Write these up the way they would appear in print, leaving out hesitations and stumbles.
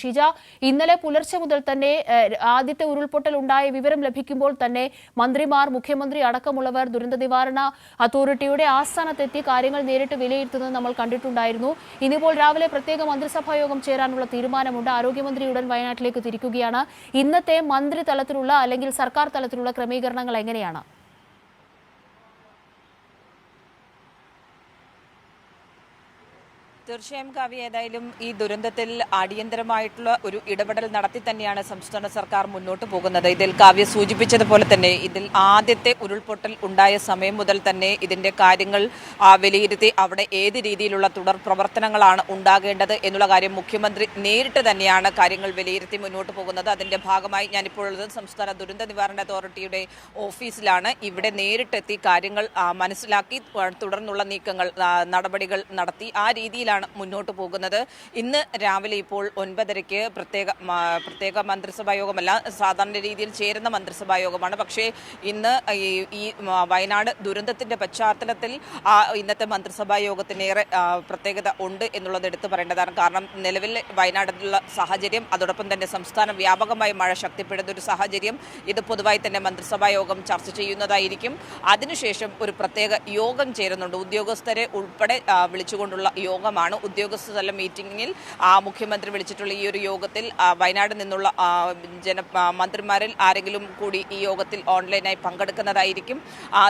ഷീജ, ഇന്നലെ പുലർച്ചെ മുതൽ തന്നെ ആദ്യത്തെ ഉരുൾപൊട്ടൽ ഉണ്ടായ വിവരം ലഭിക്കുമ്പോൾ തന്നെ മന്ത്രിമാർ, മുഖ്യമന്ത്രി അടക്കമുള്ളവർ ദുരന്ത നിവാരണ അതോറിറ്റിയുടെ ആസ്ഥാനത്തെത്തി കാര്യങ്ങൾ നേരിട്ട് വിലയിരുത്തുന്നത് നമ്മൾ കണ്ടിട്ടുണ്ടായിരുന്നു. ഇന്നിപ്പോൾ രാവിലെ പ്രത്യേക മന്ത്രിസഭാ യോഗം ചേരാനുള്ള തീരുമാനമുണ്ട്. ആരോഗ്യമന്ത്രി ഉടൻ വയനാട്ടിലേക്ക് തിരിക്കുകയാണ്. ഇന്നത്തെ മന്ത്രി തലത്തിലുള്ള അല്ലെങ്കിൽ സർക്കാർ തലത്തിലുള്ള ക്രമീകരണങ്ങൾ എങ്ങനെയാണ്? തീർച്ചയായും കാവ്യ, ഏതായാലും ഈ ദുരന്തത്തിൽ അടിയന്തരമായിട്ടുള്ള ഒരു ഇടപെടൽ നടത്തി തന്നെയാണ് സംസ്ഥാന സർക്കാർ മുന്നോട്ട് പോകുന്നത്. ഇതിൽ കാവ്യ സൂചിപ്പിച്ചതുപോലെ തന്നെ ഇതിൽ ആദ്യത്തെ ഉരുൾപൊട്ടൽ ഉണ്ടായ സമയം മുതൽ തന്നെ ഇതിന്റെ കാര്യങ്ങൾ വിലയിരുത്തി അവിടെ ഏത് രീതിയിലുള്ള തുടർ പ്രവർത്തനങ്ങളാണ് ഉണ്ടാകേണ്ടത് എന്നുള്ള കാര്യം മുഖ്യമന്ത്രി നേരിട്ട് തന്നെയാണ് കാര്യങ്ങൾ വിലയിരുത്തി മുന്നോട്ട് പോകുന്നത്. അതിന്റെ ഭാഗമായി ഞാനിപ്പോഴുള്ളത് സംസ്ഥാന ദുരന്ത നിവാരണ അതോറിറ്റിയുടെ ഓഫീസിലാണ്. ഇവിടെ നേരിട്ടെത്തി കാര്യങ്ങൾ മനസ്സിലാക്കി തുടർന്നുള്ള നീക്കങ്ങൾ, നടപടികൾ നടത്തി ആ രീതിയിലാണ് മുന്നോട്ട് പോകുന്നത്. ഇന്ന് രാവിലെ ഇപ്പോൾ 9:30 പ്രത്യേക മന്ത്രിസഭാ യോഗമല്ല, സാധാരണ രീതിയിൽ ചേരുന്ന മന്ത്രിസഭാ യോഗമാണ്. പക്ഷേ ഇന്ന് ഈ വയനാട് ദുരന്തത്തിന്റെ പശ്ചാത്തലത്തിൽ ഇന്നത്തെ മന്ത്രിസഭാ യോഗത്തിനേറെ പ്രത്യേകത ഉണ്ട് എന്നുള്ളത് എടുത്തു പറയേണ്ടതാണ്. കാരണം നിലവിൽ വയനാട്ടിലുള്ള സാഹചര്യം, അതോടൊപ്പം തന്നെ സംസ്ഥാന വ്യാപകമായി മഴ ശക്തിപ്പെടുന്ന ഒരു സാഹചര്യം, ഇത് പൊതുവായി തന്നെ മന്ത്രിസഭാ യോഗം ചർച്ച ചെയ്യുന്നതായിരിക്കും. അതിനുശേഷം ഒരു പ്രത്യേക യോഗം ചേരുന്നുണ്ട്. ഉദ്യോഗസ്ഥരെ ഉൾപ്പെടെ വിളിച്ചുകൊണ്ടുള്ള യോഗമാണ്. ഉദ്യോഗസ്ഥതല മീറ്റിംഗിൽ മുഖ്യമന്ത്രി വിളിച്ചിട്ടുള്ള ഈ ഒരു യോഗത്തിൽ വയനാട് നിന്നുള്ള മന്ത്രിമാരിൽ ആരെങ്കിലും കൂടി ഈ യോഗത്തിൽ ഓൺലൈനായി പങ്കെടുക്കുന്നതായിരിക്കും.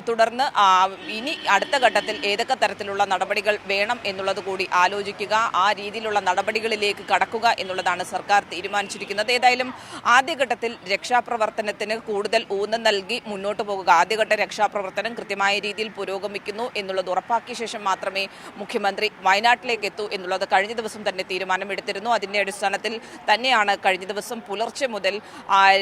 തുടർന്ന് ഇനി അടുത്ത ഘട്ടത്തിൽ ഏതൊക്കെ തരത്തിലുള്ള നടപടികൾ വേണം എന്നുള്ളത് കൂടി ആലോചിക്കുക, ആ രീതിയിലുള്ള നടപടികളിലേക്ക് കടക്കുക എന്നുള്ളതാണ് സർക്കാർ തീരുമാനിച്ചിരിക്കുന്നത്. ഏതായാലും ആദ്യഘട്ടത്തിൽ രക്ഷാപ്രവർത്തനത്തിന് കൂടുതൽ ഊന്നൽ നൽകി മുന്നോട്ട് പോകുക. ആദ്യഘട്ട രക്ഷാപ്രവർത്തനം കൃത്യമായ രീതിയിൽ പുരോഗമിക്കുന്നു എന്നുള്ളത് ഉറപ്പാക്കിയ ശേഷം മാത്രമേ മുഖ്യമന്ത്രി വയനാട്ടിലേക്ക് എത്തൂ എന്നുള്ളത് കഴിഞ്ഞ ദിവസം തന്നെ തീരുമാനമെടുത്തിരുന്നു. അതിന്റെ അടിസ്ഥാനത്തിൽ തന്നെയാണ് കഴിഞ്ഞ ദിവസം പുലർച്ചെ മുതൽ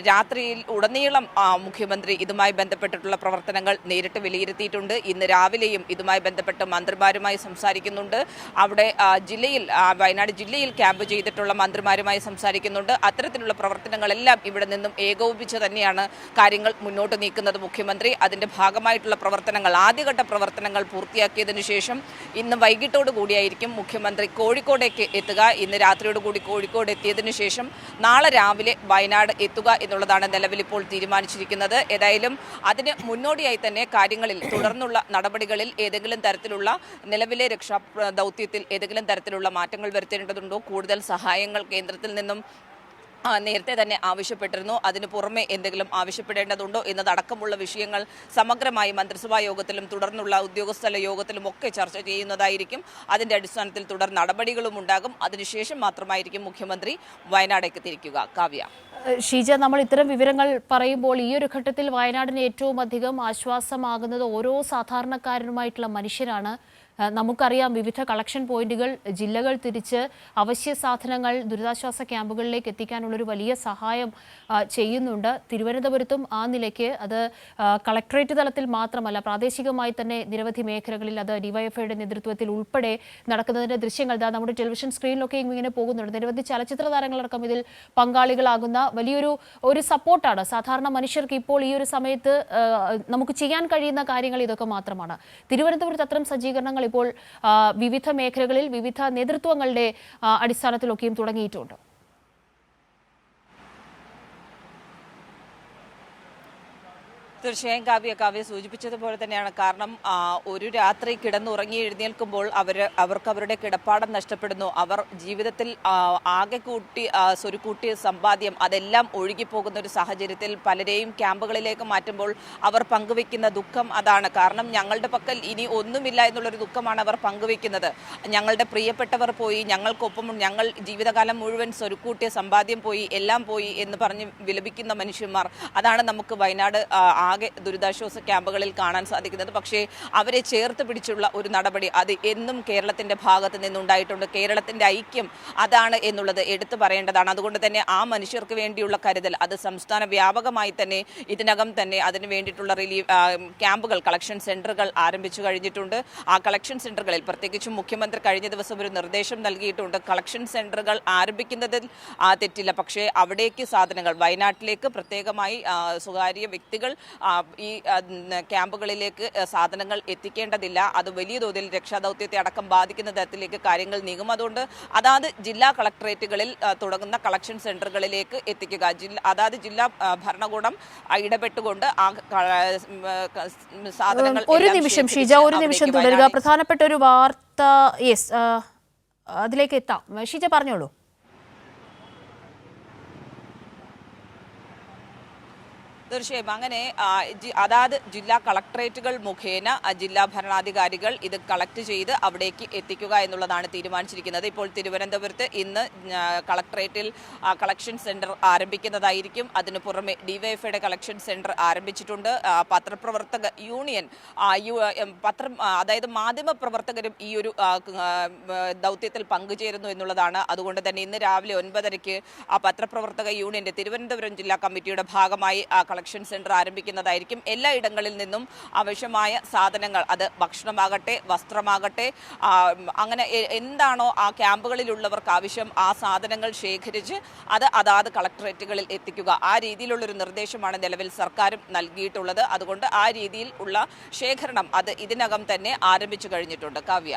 രാത്രിയിൽ ഉടനീളം മുഖ്യമന്ത്രി ഇതുമായി ബന്ധപ്പെട്ടിട്ടുള്ള പ്രവർത്തനങ്ങൾ നേരിട്ട് വിലയിരുത്തിയിട്ടുണ്ട്. ഇന്ന് രാവിലെയും ഇതുമായി ബന്ധപ്പെട്ട് മന്ത്രിമാരുമായി സംസാരിക്കുന്നുണ്ട്. അവിടെ വയനാട് ജില്ലയിൽ ക്യാമ്പ് ചെയ്തിട്ടുള്ള മന്ത്രിമാരുമായി സംസാരിക്കുന്നുണ്ട്. അത്തരത്തിലുള്ള പ്രവർത്തനങ്ങളെല്ലാം ഇവിടെ നിന്നും ഏകോപിപ്പിച്ച് തന്നെയാണ് കാര്യങ്ങൾ മുന്നോട്ട് നീക്കുന്നത് മുഖ്യമന്ത്രി. അതിന്റെ ഭാഗമായിട്ടുള്ള പ്രവർത്തനങ്ങൾ, ആദ്യഘട്ട പ്രവർത്തനങ്ങൾ പൂർത്തിയാക്കിയതിനു ശേഷം ഇന്ന് വൈകിട്ടോട് കൂടിയായിരിക്കും മുഖ്യമന്ത്രി കോഴിക്കോടേക്ക് എത്തുക. ഇന്ന് രാത്രിയോടുകൂടി കോഴിക്കോട് എത്തിയതിനു ശേഷം നാളെ രാവിലെ വയനാട് എത്തുക എന്നുള്ളതാണ് നിലവിൽ ഇപ്പോൾ തീരുമാനിച്ചിരിക്കുന്നത്. ഏതായാലും അതിന് മുന്നോടിയായി തന്നെ കാര്യങ്ങളിൽ തുടർന്നുള്ള നടപടികളിൽ ഏതെങ്കിലും തരത്തിലുള്ള നിലവിലെ രക്ഷാ ദൗത്യത്തിൽ ഏതെങ്കിലും തരത്തിലുള്ള മാറ്റങ്ങൾ വരുത്തേണ്ടതുണ്ടോ, കൂടുതൽ സഹായങ്ങൾ കേന്ദ്രത്തിൽ നിന്നും നേരത്തെ തന്നെ ആവശ്യപ്പെട്ടിരുന്നു, അതിന് പുറമെ എന്തെങ്കിലും ആവശ്യപ്പെടേണ്ടതുണ്ടോ എന്നതടക്കമുള്ള വിഷയങ്ങൾ സമഗ്രമായി മന്ത്രിസഭാ യോഗത്തിലും തുടർന്നുള്ള ഉദ്യോഗസ്ഥല യോഗത്തിലും ഒക്കെ ചർച്ച ചെയ്യുന്നതായിരിക്കും. അതിന്റെ അടിസ്ഥാനത്തിൽ തുടർ നടപടികളും ഉണ്ടാകും. അതിനുശേഷം മാത്രമായിരിക്കും മുഖ്യമന്ത്രി വയനാടേക്ക് തിരിക്കുക. കാവ്യ. ഷീജ, നമ്മൾ ഇത്തരം വിവരങ്ങൾ പറയുമ്പോൾ ഈ ഒരു ഘട്ടത്തിൽ വയനാടിന് ഏറ്റവും അധികം ആശ്വാസമാകുന്നത് ഓരോ സാധാരണക്കാരനുമായിട്ടുള്ള മനുഷ്യരാണ്. നമുക്കറിയാം, വിവിധ കളക്ഷൻ പോയിന്റുകൾ, ജില്ലകൾ തിരിച്ച് അവശ്യ സാധനങ്ങൾ ദുരിതാശ്വാസ ക്യാമ്പുകളിലേക്ക് എത്തിക്കാനുള്ളൊരു വലിയ സഹായം ചെയ്യുന്നുണ്ട്. തിരുവനന്തപുരത്തും ആ നിലയ്ക്ക് അത് കളക്ടറേറ്റ് തലത്തിൽ മാത്രമല്ല, പ്രാദേശികമായി തന്നെ നിരവധി മേഖലകളിൽ അത് ഡിവൈഎഫ്ഐയുടെ നേതൃത്വത്തിൽ ഉൾപ്പെടെ നടക്കുന്നതിൻ്റെ ദൃശ്യങ്ങൾ നമ്മുടെ ടെലിവിഷൻ സ്ക്രീനിലൊക്കെ ഇങ്ങനെ പോകുന്നുണ്ട്. നിരവധി ചലച്ചിത്ര താരങ്ങളടക്കം ഇതിൽ പങ്കാളികളാകുന്ന വലിയൊരു സപ്പോർട്ടാണ്. സാധാരണ മനുഷ്യർക്ക് ഇപ്പോൾ ഈ ഒരു സമയത്ത് നമുക്ക് ചെയ്യാൻ കഴിയുന്ന കാര്യങ്ങൾ ഇതൊക്കെ മാത്രമാണ്. തിരുവനന്തപുരത്ത് അത്തരം സജ്ജീകരണങ്ങൾ ഇപ്പോൾ വിവിധ മേഖലകളിൽ വിവിധ നേതൃത്വങ്ങളുടെ അടിസ്ഥാനത്തിലൊക്കെയും തുടങ്ങിയിട്ടുണ്ട്. തീർച്ചയായും കാവ്യ സൂചിപ്പിച്ചതുപോലെ തന്നെയാണ്. കാരണം ഒരു രാത്രി കിടന്നുറങ്ങി എഴുന്നേൽക്കുമ്പോൾ അവർക്ക് അവരുടെ കിടപ്പാടം നഷ്ടപ്പെടുന്നു. അവർ ജീവിതത്തിൽ ആകെ സ്വരുക്കൂട്ടിയ സമ്പാദ്യം അതെല്ലാം ഒഴുകിപ്പോകുന്ന ഒരു സാഹചര്യത്തിൽ പലരെയും ക്യാമ്പുകളിലേക്ക് മാറ്റുമ്പോൾ അവർ പങ്കുവെക്കുന്ന ദുഃഖം അതാണ്. കാരണം ഞങ്ങളുടെ പക്കൽ ഇനി ഒന്നുമില്ല എന്നുള്ളൊരു ദുഃഖമാണ് അവർ പങ്കുവെക്കുന്നത്. ഞങ്ങളുടെ പ്രിയപ്പെട്ടവർ പോയി, ഞങ്ങൾക്കൊപ്പം ഞങ്ങൾ ജീവിതകാലം മുഴുവൻ സ്വരുക്കൂട്ടിയ സമ്പാദ്യം പോയി, എല്ലാം പോയി എന്ന് പറഞ്ഞ് വിലപിക്കുന്ന മനുഷ്യന്മാർ, അതാണ് നമുക്ക് വയനാട് ആകെ ദുരിതാശ്വാസ ക്യാമ്പുകളിൽ കാണാൻ സാധിക്കുന്നത്. പക്ഷേ അവരെ ചേർത്ത് പിടിച്ചുള്ള ഒരു നടപടി അത് എന്നും കേരളത്തിന്റെ ഭാഗത്ത് നിന്നുണ്ടായിട്ടുണ്ട്. കേരളത്തിന്റെ ഐക്യം അതാണ് എന്നുള്ളത് എടുത്തു പറയേണ്ടതാണ്. അതുകൊണ്ട് തന്നെ ആ മനുഷ്യർക്ക് വേണ്ടിയുള്ള കരുതൽ അത് സംസ്ഥാന വ്യാപകമായി തന്നെ ഇതിനകം തന്നെ അതിന് വേണ്ടിയിട്ടുള്ള ക്യാമ്പുകൾ, കളക്ഷൻ സെന്ററുകൾ ആരംഭിച്ചു കഴിഞ്ഞിട്ടുണ്ട്. ആ കളക്ഷൻ സെന്ററുകളിൽ പ്രത്യേകിച്ചും മുഖ്യമന്ത്രി കഴിഞ്ഞ ദിവസം ഒരു നിർദ്ദേശം നൽകിയിട്ടുണ്ട്. കളക്ഷൻ സെന്ററുകൾ ആരംഭിക്കുന്നതിൽ തെറ്റില്ല, പക്ഷേ അവിടേക്ക് സാധനങ്ങൾ വയനാട്ടിലേക്ക് പ്രത്യേകമായി സ്വകാര്യ വ്യക്തികൾ ഈ ക്യാമ്പുകളിലേക്ക് സാധനങ്ങൾ എത്തിക്കേണ്ടതില്ല. അത് വലിയ തോതിൽ രക്ഷാദൗത്യത്തെ അടക്കം ബാധിക്കുന്ന തരത്തിലേക്ക് കാര്യങ്ങൾ നീങ്ങും. അതുകൊണ്ട് അതാത് ജില്ലാ കളക്ടറേറ്റുകളിൽ തുടങ്ങുന്ന കളക്ഷൻ സെന്ററുകളിലേക്ക് എത്തിക്കുക. അതാത് ജില്ലാ ഭരണകൂടം ഇടപെട്ടുകൊണ്ട് ആ സാധനങ്ങൾ ഒരു നിമിഷം ഷീജ, ഒരു നിമിഷം തുടരുക. പ്രധാനപ്പെട്ട ഒരു വാർത്ത, യെസ്, അതിലേക്ക് എത്താം. ഷീജ പറഞ്ഞോളൂ. തീർച്ചയായും അങ്ങനെ അതാത് ജില്ലാ കളക്ടറേറ്റുകൾ മുഖേന ജില്ലാ ഭരണാധികാരികൾ ഇത് കളക്ട് ചെയ്ത് അവിടേക്ക് എത്തിക്കുക എന്നുള്ളതാണ് തീരുമാനിച്ചിരിക്കുന്നത്. ഇപ്പോൾ തിരുവനന്തപുരത്ത് ഇന്ന് കളക്ടറേറ്റിൽ കളക്ഷൻ സെന്റർ ആരംഭിക്കുന്നതായിരിക്കും. അതിനു പുറമെ ഡിവൈഎഫ്ഐയുടെ കളക്ഷൻ സെന്റർ ആരംഭിച്ചിട്ടുണ്ട്. പത്രപ്രവർത്തക യൂണിയൻ അതായത് മാധ്യമ പ്രവർത്തകരും ഈ ഒരു ദൗത്യത്തിൽ പങ്കുചേരുന്നു എന്നുള്ളതാണ്. അതുകൊണ്ട് തന്നെ ഇന്ന് രാവിലെ 9:30 പത്രപ്രവർത്തക യൂണിയന്റെ തിരുവനന്തപുരം ജില്ലാ കമ്മിറ്റിയുടെ ഭാഗമായി കളക്ഷൻ സെന്റർ ആരംഭിക്കുന്നതായിരിക്കും. എല്ലാ ഇടങ്ങളിൽ നിന്നും ആവശ്യമായ സാധനങ്ങൾ, അത് ഭക്ഷണമാകട്ടെ വസ്ത്രമാകട്ടെ, അങ്ങനെ എന്താണോ ആ ക്യാമ്പുകളിലുള്ളവർക്ക് ആവശ്യം, ആ സാധനങ്ങൾ ശേഖരിച്ച് അത് അതാത് കളക്ടറേറ്റുകളിൽ എത്തിക്കുക. ആ രീതിയിലുള്ളൊരു നിർദ്ദേശമാണ് നിലവിൽ സർക്കാരും നൽകിയിട്ടുള്ളത്. അതുകൊണ്ട് ആ രീതിയിൽ ഉള്ള ശേഖരണം അത് ഇതിനകം തന്നെ ആരംഭിച്ചു കഴിഞ്ഞിട്ടുണ്ട്. കാവ്യ.